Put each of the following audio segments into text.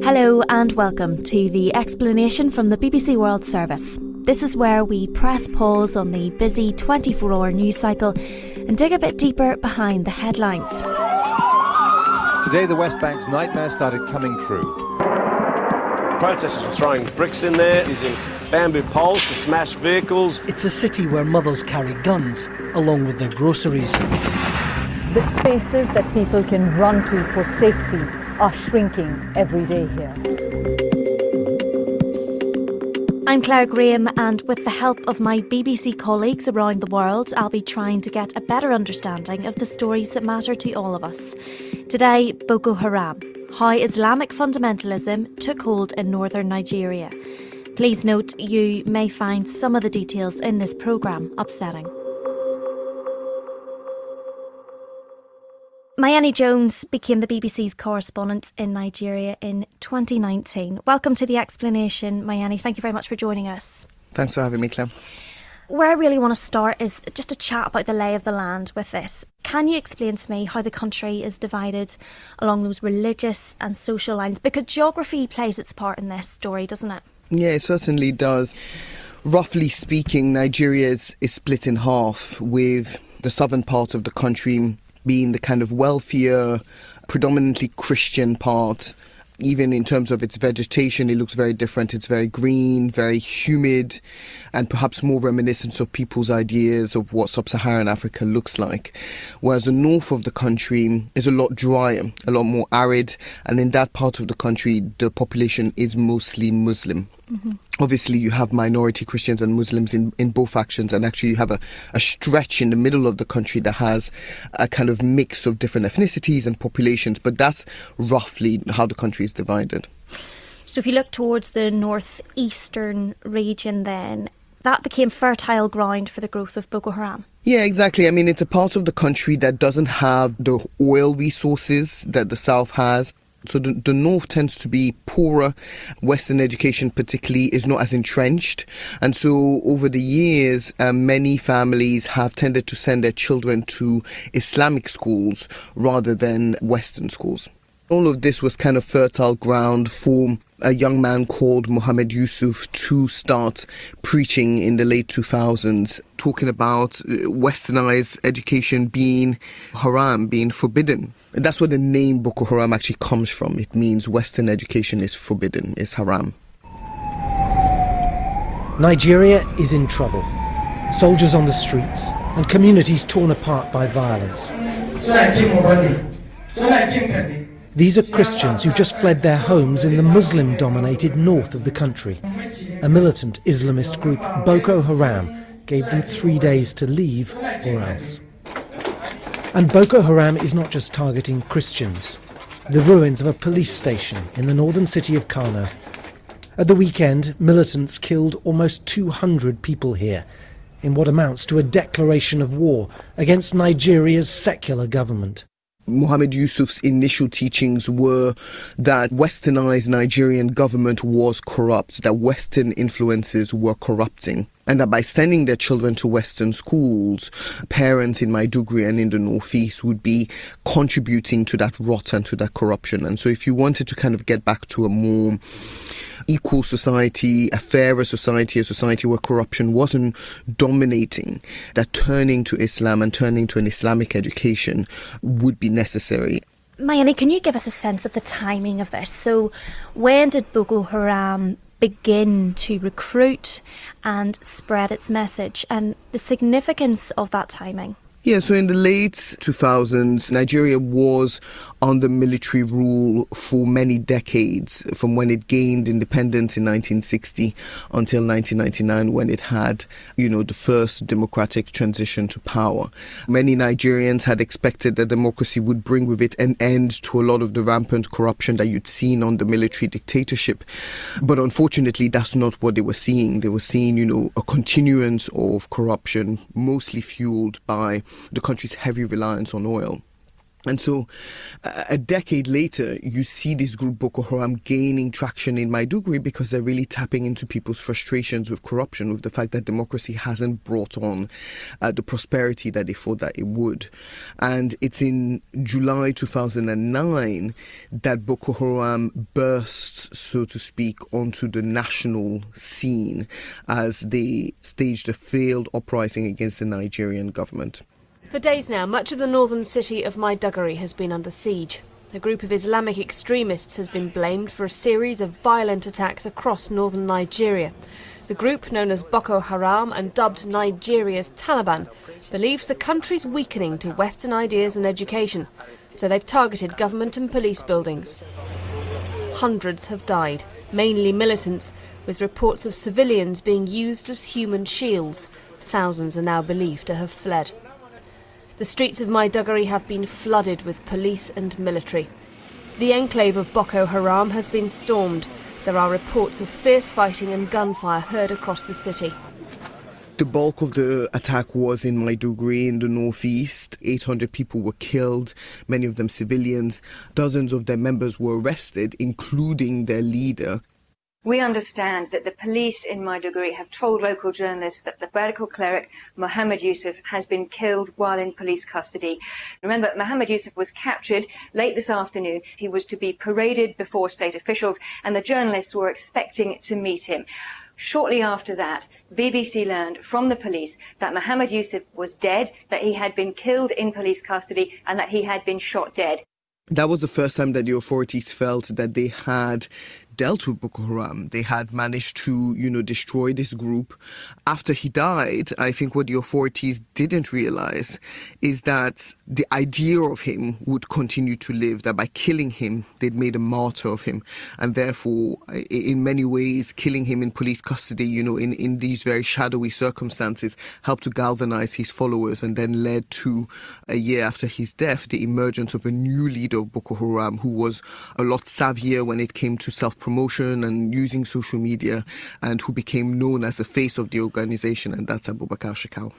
Hello and welcome to the explanation from the BBC World Service. This is where we press pause on the busy 24-hour news cycle and dig a bit deeper behind the headlines. Today the West Bank's nightmare started coming true. Protesters were throwing bricks in there, using bamboo poles to smash vehicles. It's a city where mothers carry guns, along with their groceries. The spaces that people can run to for safety are shrinking every day here. I'm Claire Graham, and with the help of my BBC colleagues around the world, I'll be trying to get a better understanding of the stories that matter to all of us. Today, Boko Haram, how Islamic fundamentalism took hold in northern Nigeria. Please note you may find some of the details in this programme upsetting. Mayeni Jones became the BBC's correspondent in Nigeria in 2019. Welcome to The Explanation, Mayeni. Thank you very much for joining us. Thanks for having me, Clem. Where I really want to start is just a chat about the lay of the land with this. Can you explain to me how the country is divided along those religious and social lines? Because geography plays its part in this story, doesn't it? Yeah, it certainly does. Roughly speaking, Nigeria is split in half, with the southern part of the country being the kind of wealthier, predominantly Christian part. Even in terms of its vegetation, it looks very different. It's very green, very humid, and perhaps more reminiscent of people's ideas of what sub-Saharan Africa looks like. Whereas the north of the country is a lot drier, a lot more arid, and in that part of the country, the population is mostly Muslim. Mm-hmm. Obviously, you have minority Christians and Muslims in both factions, and actually you have a stretch in the middle of the country that has a kind of mix of different ethnicities and populations, but that's roughly how the country is divided. So if you look towards the northeastern region then, that became fertile ground for the growth of Boko Haram. Yeah, exactly. I mean, it's a part of the country that doesn't have the oil resources that the south has. So the north tends to be poorer. Western education particularly is not as entrenched. And so over the years, many families have tended to send their children to Islamic schools rather than Western schools. All of this was kind of fertile ground for a young man called Mohammed Yusuf to start preaching in the late 2000s, talking about westernized education being haram, being forbidden. And that's where the name Boko Haram actually comes from. It means Western education is forbidden, is haram. Nigeria is in trouble. Soldiers on the streets and communities torn apart by violence. These are Christians who just fled their homes in the Muslim-dominated north of the country. A militant Islamist group, Boko Haram, gave them 3 days to leave or else. And Boko Haram is not just targeting Christians. The ruins of a police station in the northern city of Kano. At the weekend, militants killed almost 200 people here, in what amounts to a declaration of war against Nigeria's secular government. Mohammed Yusuf's initial teachings were that westernized Nigerian government was corrupt, that Western influences were corrupting, and that by sending their children to Western schools, parents in Maiduguri and in the northeast would be contributing to that rot and to that corruption. And so if you wanted to kind of get back to a more equal society, a fairer society, a society where corruption wasn't dominating, that turning to Islam and turning to an Islamic education would be necessary. Mayeni, can you give us a sense of the timing of this? So when did Boko Haram begin to recruit and spread its message, and the significance of that timing? Yeah, so in the late 2000s, Nigeria was under military rule for many decades, from when it gained independence in 1960 until 1999, when it had, the first democratic transition to power. Many Nigerians had expected that democracy would bring with it an end to a lot of the rampant corruption that you'd seen under military dictatorship. But unfortunately, that's not what they were seeing. They were seeing, a continuance of corruption, mostly fueled by the country's heavy reliance on oil. And so a decade later, you see this group Boko Haram gaining traction in Maiduguri because they're really tapping into people's frustrations with corruption, with the fact that democracy hasn't brought on the prosperity that they thought that it would. And it's in July 2009 that Boko Haram bursts, so to speak, onto the national scene as they staged a failed uprising against the Nigerian government. For days now, much of the northern city of Maiduguri has been under siege. A group of Islamic extremists has been blamed for a series of violent attacks across northern Nigeria. The group, known as Boko Haram and dubbed Nigeria's Taliban, believes the country's weakening to Western ideas and education, so they've targeted government and police buildings. Hundreds have died, mainly militants, with reports of civilians being used as human shields. Thousands are now believed to have fled. The streets of Maiduguri have been flooded with police and military. The enclave of Boko Haram has been stormed. There are reports of fierce fighting and gunfire heard across the city. The bulk of the attack was in Maiduguri in the northeast. 800 people were killed, many of them civilians. Dozens of their members were arrested, including their leader. We understand that the police in Maiduguri have told local journalists that the radical cleric Mohammed Yusuf has been killed while in police custody. Remember, Mohammed Yusuf was captured late this afternoon. He was to be paraded before state officials, and the journalists were expecting to meet him. Shortly after that, BBC learned from the police that Mohammed Yusuf was dead, that he had been killed in police custody, and that he had been shot dead. That was the first time that the authorities felt that they had dealt with Boko Haram. They had managed to, destroy this group. After he died, I think what the authorities didn't realize is that the idea of him would continue to live, that by killing him, they'd made a martyr of him. And therefore, in many ways, killing him in police custody, in these very shadowy circumstances, helped to galvanize his followers and then led to, a year after his death, the emergence of a new leader of Boko Haram who was a lot savvier when it came to self-promotion and using social media, and who became known as the face of the organization, and that's Abubakar Shekau.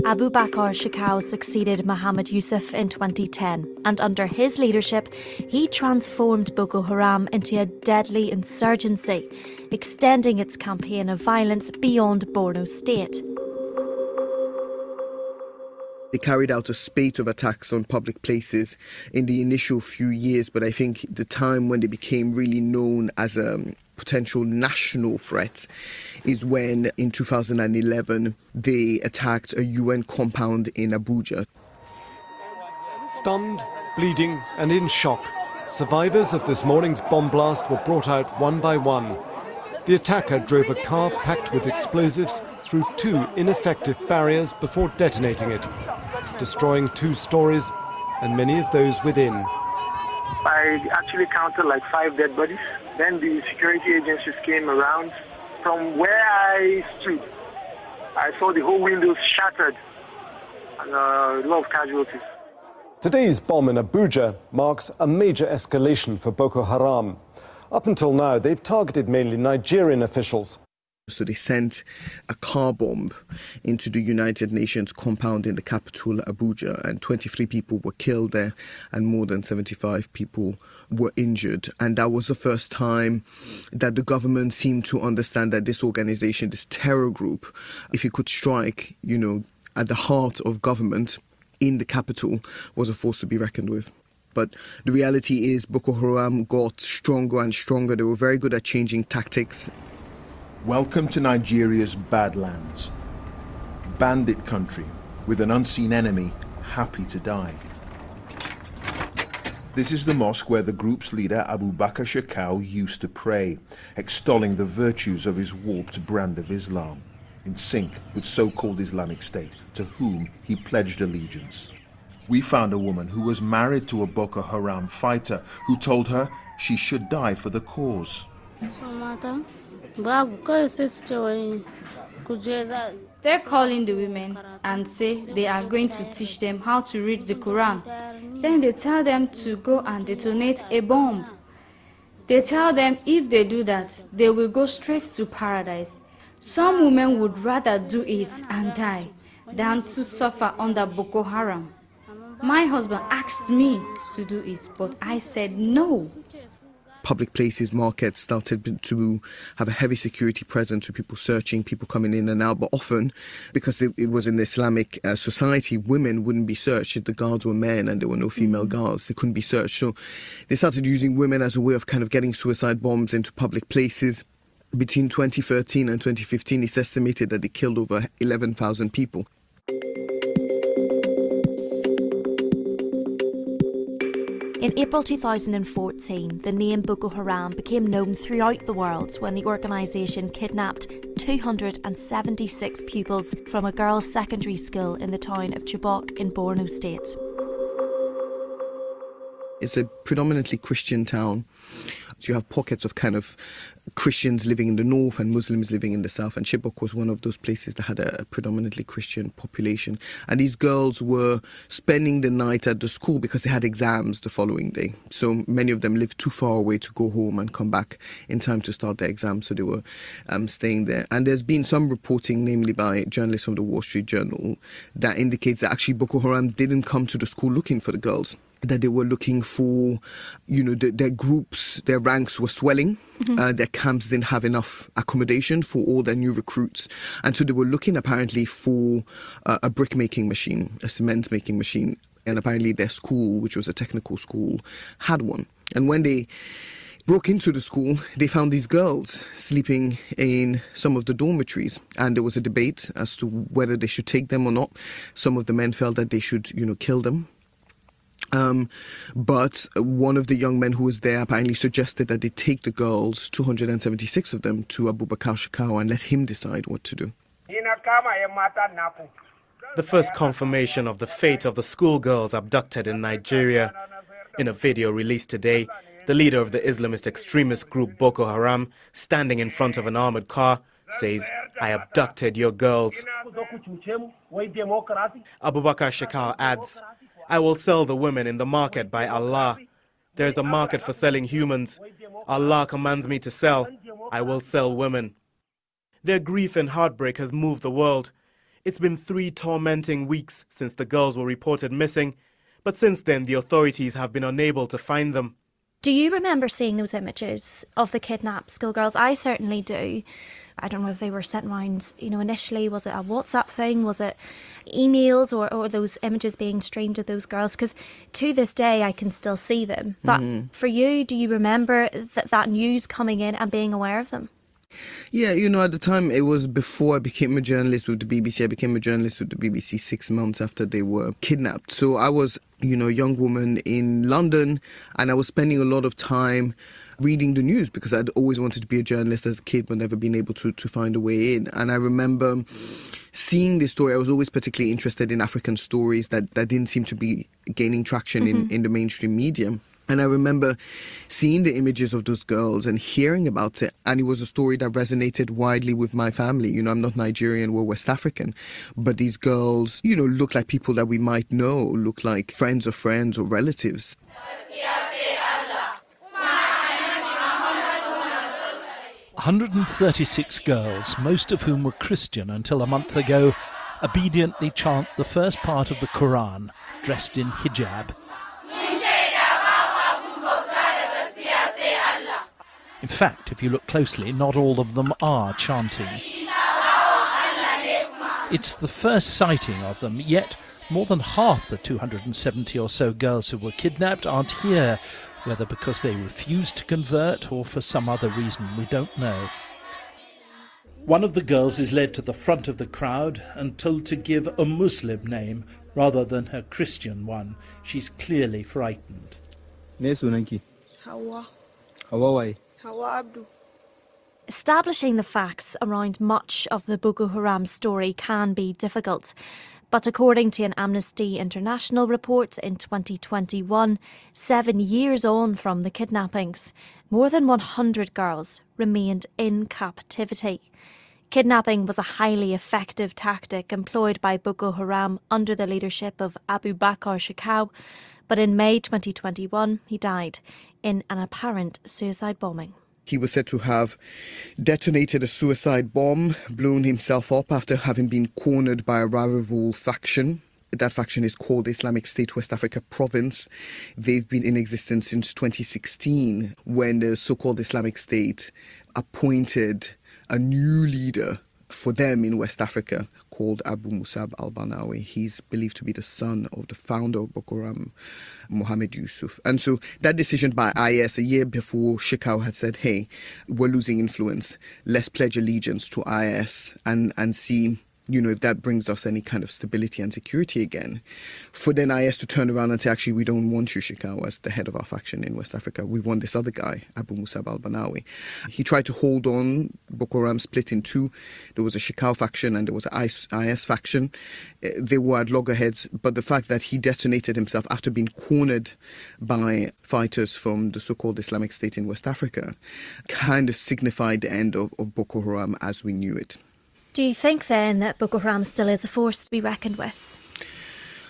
Abubakar Shekau succeeded Mohammed Yusuf in 2010, and under his leadership, he transformed Boko Haram into a deadly insurgency, extending its campaign of violence beyond Borno State. They carried out a spate of attacks on public places in the initial few years, but I think the time when they became really known as a potential national threat is when, in 2011, they attacked a UN compound in Abuja. Stunned, bleeding and in shock, survivors of this morning's bomb blast were brought out one by one. The attacker drove a car packed with explosives through 2 ineffective barriers before detonating it, destroying 2 stories and many of those within. I actually counted like 5 dead bodies. Then the security agencies came around. From where I stood, I saw the whole windows shattered and a lot of casualties. Today's bomb in Abuja marks a major escalation for Boko Haram. Up until now, they've targeted mainly Nigerian officials. So they sent a car bomb into the United Nations compound in the capital, Abuja, and 23 people were killed there and more than 75 people were injured. And that was the first time that the government seemed to understand that this organization, this terror group, if it could strike, at the heart of government in the capital, was a force to be reckoned with. But the reality is Boko Haram got stronger and stronger. They were very good at changing tactics. Welcome to Nigeria's Badlands, bandit country with an unseen enemy happy to die. This is the mosque where the group's leader Abubakar Shekau used to pray, extolling the virtues of his warped brand of Islam, in sync with so-called Islamic State, to whom he pledged allegiance. We found a woman who was married to a Boko Haram fighter who told her she should die for the cause. They're calling the women and say they are going to teach them how to read the Quran. Then they tell them to go and detonate a bomb. They tell them if they do that, they will go straight to paradise. Some women would rather do it and die than to suffer under Boko Haram. My husband asked me to do it, but I said no. Public places, markets started to have a heavy security presence with people searching, people coming in and out. But often, because it was an Islamic society, women wouldn't be searched. If the guards were men and there were no female guards, they couldn't be searched. So they started using women as a way of kind of getting suicide bombs into public places. Between 2013 and 2015, it's estimated that they killed over 11,000 people. In April 2014, the name Boko Haram became known throughout the world when the organisation kidnapped 276 pupils from a girls' secondary school in the town of Chibok in Borno State. It's a predominantly Christian town. So you have pockets of kind of Christians living in the north and Muslims living in the south. And Chibok was one of those places that had a predominantly Christian population. And these girls were spending the night at the school because they had exams the following day. So many of them lived too far away to go home and come back in time to start their exams. So they were staying there. And there's been some reporting, namely by journalists from the Wall Street Journal, that indicates that actually Boko Haram didn't come to the school looking for the girls. That they were looking for, their groups, their ranks were swelling. Their camps didn't have enough accommodation for all their new recruits. And so they were looking apparently for a brick-making machine, a cement-making machine. And apparently their school, which was a technical school, had one. And when they broke into the school, they found these girls sleeping in some of the dormitories. And there was a debate as to whether they should take them or not. Some of the men felt that they should, kill them. But one of the young men who was there apparently suggested that they take the girls, 276 of them, to Abubakar Shekau and let him decide what to do. The first confirmation of the fate of the schoolgirls abducted in Nigeria. In a video released today, the leader of the Islamist extremist group Boko Haram, standing in front of an armored car, says, "I abducted your girls." Abubakar Shekau adds, "I will sell the women in the market by Allah. There is a market for selling humans. Allah commands me to sell. I will sell women." Their grief and heartbreak has moved the world. It's been 3 tormenting weeks since the girls were reported missing, but since then the authorities have been unable to find them. Do you remember seeing those images of the kidnapped schoolgirls? I certainly do. I don't know if they were sent round, initially. Was it a WhatsApp thing? Was it emails or those images being streamed of those girls? Because to this day, I can still see them. But for you, do you remember that news coming in and being aware of them? Yeah, at the time, it was before I became a journalist with the BBC. I became a journalist with the BBC 6 months after they were kidnapped. So I was, a young woman in London, and I was spending a lot of time reading the news because I'd always wanted to be a journalist as a kid but never been able to find a way in. And I remember seeing this story. I was always particularly interested in African stories that didn't seem to be gaining traction in the mainstream media. And I remember seeing the images of those girls and hearing about it. And it was a story that resonated widely with my family. I'm not Nigerian, we're West African. But these girls, look like people that we might know, look like friends of friends or relatives. 136 girls, most of whom were Christian until a month ago, obediently chant the first part of the Quran, dressed in hijab. In fact, if you look closely, not all of them are chanting. It's the first sighting of them, yet more than half the 270 or so girls who were kidnapped aren't here, whether because they refused to convert or for some other reason we don't know. One of the girls is led to the front of the crowd and told to give a Muslim name rather than her Christian one. She's clearly frightened. Establishing the facts around much of the Boko Haram story can be difficult. But according to an Amnesty International report in 2021, 7 years on from the kidnappings, more than 100 girls remained in captivity. Kidnapping was a highly effective tactic employed by Boko Haram under the leadership of Abubakar Shekau, but in May 2021 he died in an apparent suicide bombing. He was said to have detonated a suicide bomb, blown himself up after having been cornered by a rival faction. That faction is called Islamic State West Africa Province. They've been in existence since 2016, when the so-called Islamic State appointed a new leader for them in West Africa called Abu Musab al-Banawi. He's believed to be the son of the founder of BokoHaram, Mohammed Yusuf. And so that decision by IS a year before Shekau had said, hey, we're losing influence, let's pledge allegiance to IS and see, you know, if that brings us any kind of stability and security again. For then IS to turn around and say, actually, we don't want you, Shekau, as the head of our faction in West Africa. We want this other guy, Abu Musab al-Banawi. He tried to hold on. Boko Haram split in two. There was a Shekau faction and there was an IS faction. They were at loggerheads, but the fact that he detonated himself after being cornered by fighters from the so-called Islamic State in West Africa kind of signified the end of Boko Haram as we knew it. Do you think then that Boko Haram still is a force to be reckoned with?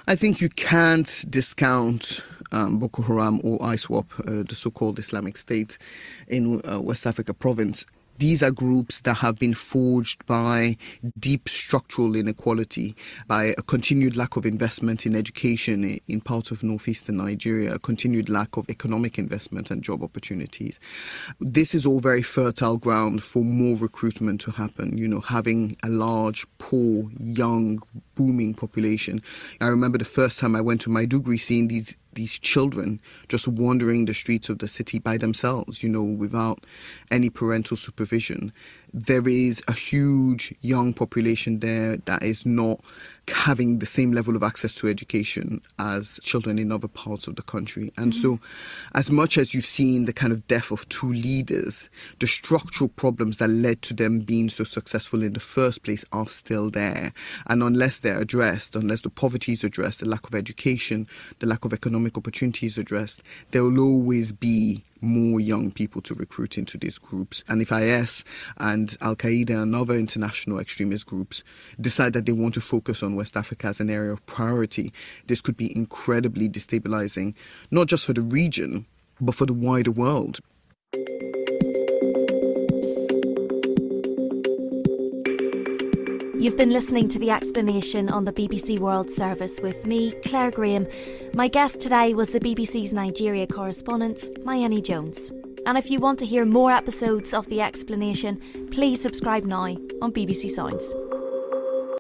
I think you can't discount Boko Haram or ISWAP, the so-called Islamic State in West Africa province. These are groups that have been forged by deep structural inequality, by a continued lack of investment in education in parts of northeastern Nigeria, a continued lack of economic investment and job opportunities. This is all very fertile ground for more recruitment to happen, you know, having a large, poor, young, booming population. I remember the first time I went to Maiduguri, seeing these children just wandering the streets of the city by themselves, you know, without any parental supervision. There is a huge young population there that is not having the same level of access to education as children in other parts of the country. And so as much as you've seen the kind of death of two leaders, the structural problems that led to them being so successful in the first place are still there. And unless they're addressed, unless the poverty is addressed, the lack of education, the lack of economic opportunities addressed, there will always be more young people to recruit into these groups. And if IS and Al-Qaeda and other international extremist groups decide that they want to focus on West Africa as an area of priority, this could be incredibly destabilizing, not just for the region, but for the wider world. You've been listening to The Explanation on the BBC World Service with me, Claire Graham. My guest today was the BBC's Nigeria correspondent, Mayeni Jones. And if you want to hear more episodes of The Explanation, please subscribe now on BBC Sounds.